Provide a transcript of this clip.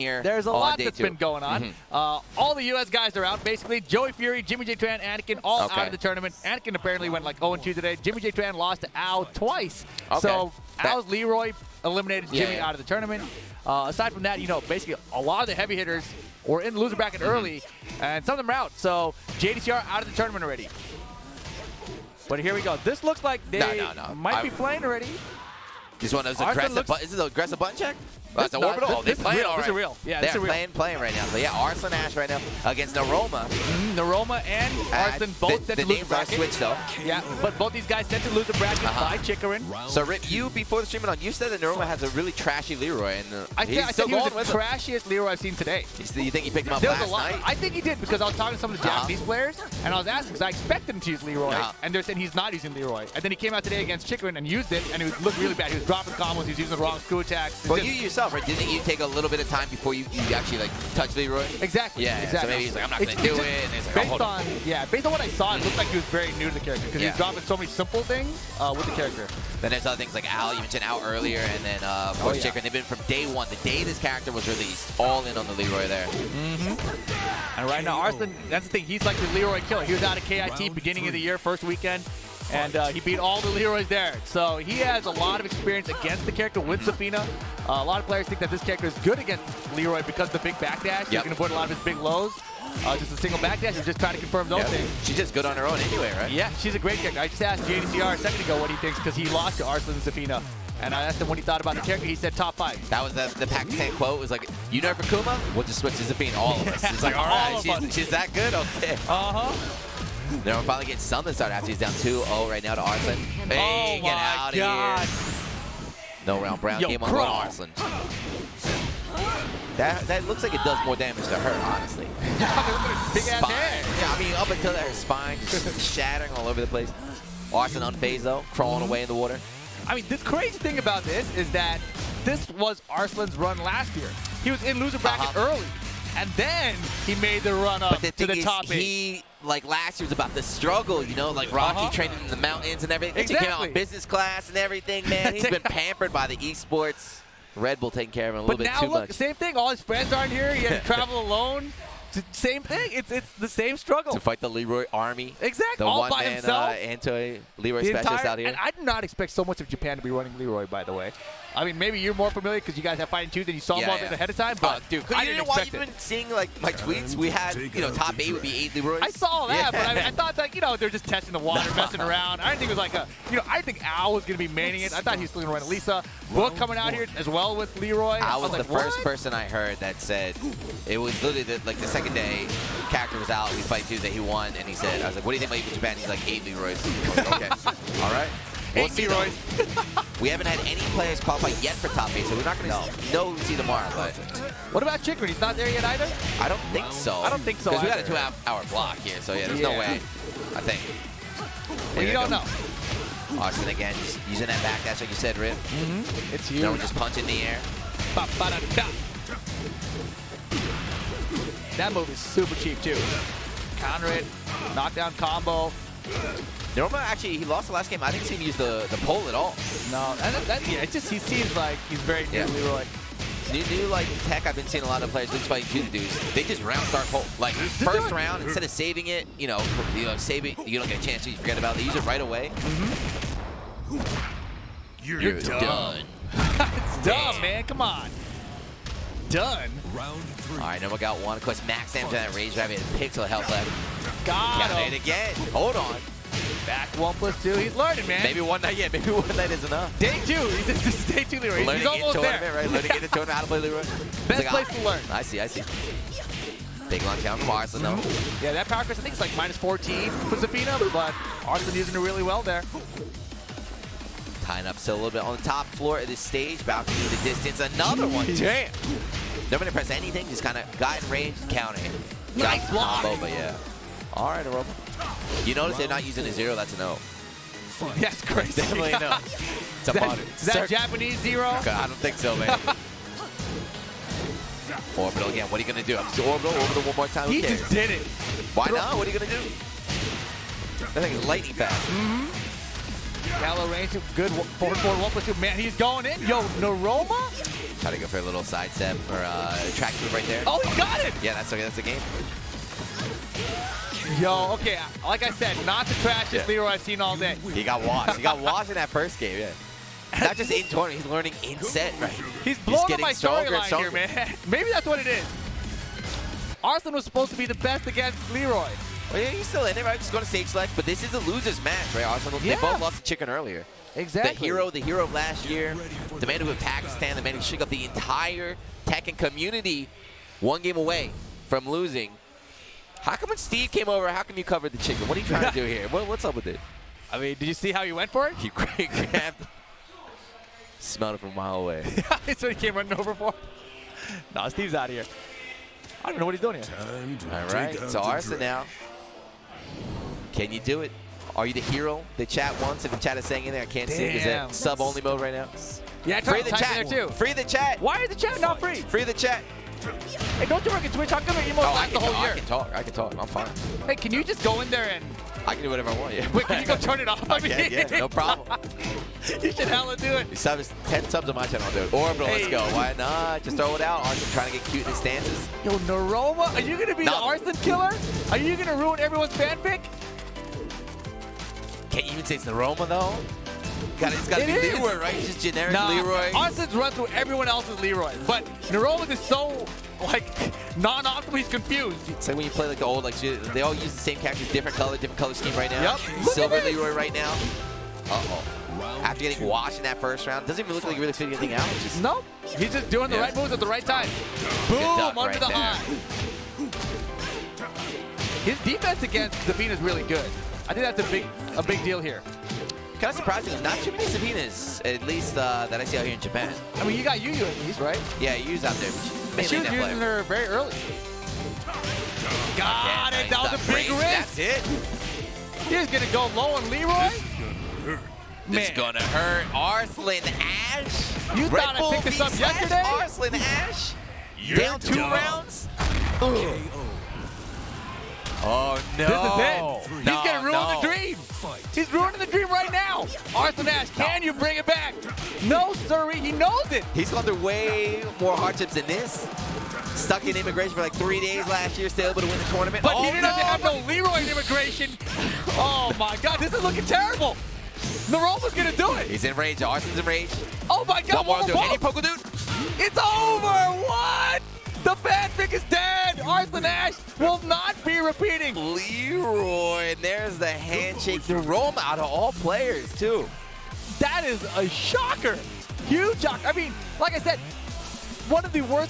here. There's a lot that's been going on. Mm-hmm. All the U.S. guys are out, basically. Joey Fury, Jimmy J. Tran, Anakin, all out of the tournament. Anakin apparently went like 0-2 today. Jimmy J. Tran lost to Al twice. Okay. So Al's Leroy eliminated Jimmy out of the tournament. Aside from that, you know, basically a lot of the heavy hitters were in the loser bracket early, and some of them are out. So JDCR out of the tournament already. But here we go. This looks like they might be playing already. This one is aggressive. This is an aggressive button check. That's an orbital. They're playing all right. This is real. Yeah, they're playing right now. So yeah, Arslan Ash right now against Noroma. Noroma and Arslan both set to lose the bracket. Switch though. Yeah, but both these guys set to lose the bracket by Chikarin. So Rip, you before the stream went on, you said that Noroma has a really trashy Leroy, and I said he was the trashiest Leroy I've seen today. You think he picked him up last night? I think he did, because I was talking to some of the Japanese players, and I was asking because I expected him to use Leroy, and they're saying he's not using Leroy. And then he came out today against Chikarin and used it, and it looked really bad. He was dropping combos, he was using the wrong screw attacks. Well, you yourself, right? Didn't you take a little bit of time before you actually like touch Leroy? Exactly. Yeah. Exactly. So maybe he's like, I'm not going to do it. And it's like, based on what I saw, it looked like he was very new to the character because he was dropping so many simple things with the character. Then there's other things like Al, you mentioned Al earlier, and then of course Chikarin. They've been from day one, the day this character was released, all in on the Leroy there. And right now, Arslan, that's the thing, he's like the Leroy killer. He was out of KIT beginning of the year, first weekend. And he beat all the Leroys there. So he has a lot of experience against the character with Zafina. A lot of players think that this character is good against Leroy because of the big backdash. You can avoid a lot of his big lows. Just a single backdash and just trying to confirm those things. She's just good on her own anyway, right? Yeah, she's a great character. I just asked JDCR a second ago what he thinks because he lost to Arslan and Zafina. And I asked him what he thought about the character. He said top 5. That was the Pakistan quote. It was like, you nerf for Kuma? We'll just switch to Zafina, all of us. It's like, all right, she's that good? Okay. They're finally getting something started after he's down 2-0 right now to Arslan. Hey, get out of here. No round brown game on Arslan. That looks like it does more damage to her, honestly. Big ass head. Yeah, I mean, up until her spine just shattering all over the place. Arslan unfazed though, crawling away in the water. I mean, the crazy thing about this is that this was Arslan's run last year. He was in loser bracket early, and then he made the run up to the top 8. Like last year was about the struggle, you know, like Rocky training in the mountains and everything. He came out in business class and everything, man. He's been pampered by the esports. Red Bull taking care of him a little bit too much. But now look, same thing. All his friends aren't here. He had to travel alone. Same thing. It's the same struggle. To fight the Leroy army. Exactly. The all by himself. Leroy specialist out here. And I did not expect so much of Japan to be running Leroy, by the way. I mean, maybe you're more familiar because you guys have fighting twos and you saw them all ahead of time. But dude, I didn't know why you've been seeing like my tweets. We had, you know, top 8 would be 8 Leroys. I saw that, but I thought that, you know, they're just testing the water, messing around. I didn't think it was like a, you know, I think Al was going to be maining it. I thought he was still going to run Elisa. Book coming out here as well with Leroy. I was the first person I heard that said it was literally like the second day. Character was out. We fight Tuesday. He won, and he said, "I was like, what do you think about Japan?" He's like, 8 Leroys. Like, okay, all right. We'll see, Leroys. We haven't had any players qualify yet for top 8, so we're not going to know who see tomorrow. But what about Chikarin? He's not there yet either. I don't think so. I don't think so. Because we got a 2-hour block here, so yeah, there's no way. I think. Well, you don't know. Arslan again, just using that backdash like you said, Rip. It's huge. No one just punching in the air. That move is super cheap too. Counter it, knockdown combo. Noroma actually, he lost the last game. I didn't see him use the pole at all. No, it just he seems like he's very new Leroy. New like tech. I've been seeing a lot of players fighting two dudes. They just round start pole. Like first round, instead of saving it, you know, save it. You don't get a chance to forget about it. They use it right away. You're done. It's done, man. Come on. Done. Round 3. All right, Noroma got one. Of course, max damage on that rage rabbit. Pixel health left. Got it again. Hold on. Back 1+2. He's learning, man. Maybe one night, Maybe one night is enough. Day 2. This is day 2, Leroy. He's almost there. Right? Learning in the tournament how to play Leroy. Best place to learn. I see. Big launch down from Arslan, though. Yeah, that power crest, I think it's like -14 for Zafina, but Arslan using it really well there. Tying up still a little bit on the top floor of this stage. Bouncing to the distance. Another one. Damn. Never gonna press anything. Just kind of got in range, countering. Nice block. But yeah. All right, Noroma. You notice they're not using a 0. That's a no. Yeah, it's crazy. Definitely no. It's a modern. Is that Japanese 0? I don't think so, man. Orbital again. What are you gonna do? Just orbital one more time. He just did it. Why not? What are you gonna do? That thing is lightning fast. Shallow range, good forward 1+2. Man, he's going in. Yo, Noroma? Try to go for a little sidestep or track move right there. Oh, he got it! Yeah, that's okay. That's the game. Yo, okay, like I said, not the trashiest Leroy I've seen all day. He got washed. He got washed in that first game, yeah. Not just in tournament, he's learning in set, right? He's blowing up my stronger and storyline stronger. here, man. Maybe that's what it is. Arslan was supposed to be the best against Leroy. Well, yeah, he's still in it, right? Just going to stage select, but this is a loser's match, right? Arslan, Yeah. they both lost to Chicken earlier. Exactly. The hero of last year, the man who went Pakistan, the man who shook up the entire Tekken community, one game away from losing. How come when Steve came over, how come you covered the chicken? What are you trying to do here? What's up with it? I mean, did you see how he went for it? He grabbed, smelled it from a mile away. That's what he came running over for. No, Steve's out of here. I don't know what he's doing here. All right, so Arslan now. Can you do it? Are you the hero? The chat wants. If the chat is saying in there, I can't see it because Damn. it's sub-only mode right now. Yeah, I Free tried the to type chat. in there too. Free the chat. Why is the chat not free? Free the chat. Hey, don't you work at Twitch? How come your emotes Oh, I last can the whole talk. year? I can talk. I'm fine. Hey, can you just go in there and... I can do whatever I want, yeah. Wait, can you go turn it off? I can, yeah, no problem. You should hella do it. 10 subs on my channel, I'll do it. Orbital, let's Hey. go. Why not? Just throw it out. Arslan trying to get cute in his stances. Yo, Noroma, are you going to be the Arslan killer? Are you going to ruin everyone's fanfic? Can't you even say it's Noroma, though? It's got to be It is. Leroy, right? It's just generic Nah, Leroy. Arslan's run through everyone else's Leroy, but Noroma is so, like, non-optimal, he's confused. It's like when you play like the old, they all use the same characters, different color scheme right now. Yep. Look Silver at this. Leroy right now. Uh-oh. After getting washed in that first round, doesn't even look like he really figured anything out. It's just, Nope. He's just doing the right moves at the right time. Boom, duck under right the there. high. His defense against Zafina is really good. I think that's a big deal here. kind of surprising. Not too many Zafinas, at least that I see out here in Japan. I mean, you got Yu at least, right? Yeah, Yu's out there. But she was using her very early. Got it. That was a big risk. That's it. He's going to go low on Leroy. This is gonna hurt. Arslan Ash. You Red thought I Bull picked this up v. yesterday? Arslan Ash. Down 2 rounds. Oh no. This is it. He's gonna ruin the dream. He's ruining the dream right now. Arslan Ash, can you bring it back? No, sirree. He knows it. He's gone through way more hardships than this. Stuck in immigration for like 3 days last year, still able to win the tournament. But he didn't have to have no Leroy in immigration. Oh my God, this is looking terrible. Noroma's gonna do it. He's in rage. Arslan's in rage. Oh my God, One more to do. Any Poke dude? It's over. What? The fanfic is dead. Arslan Ash will not be repeating. Leroy, and there's the handshake. Noroma out of all players too. That is a shocker. Huge shock. I mean, like I said, one of the worst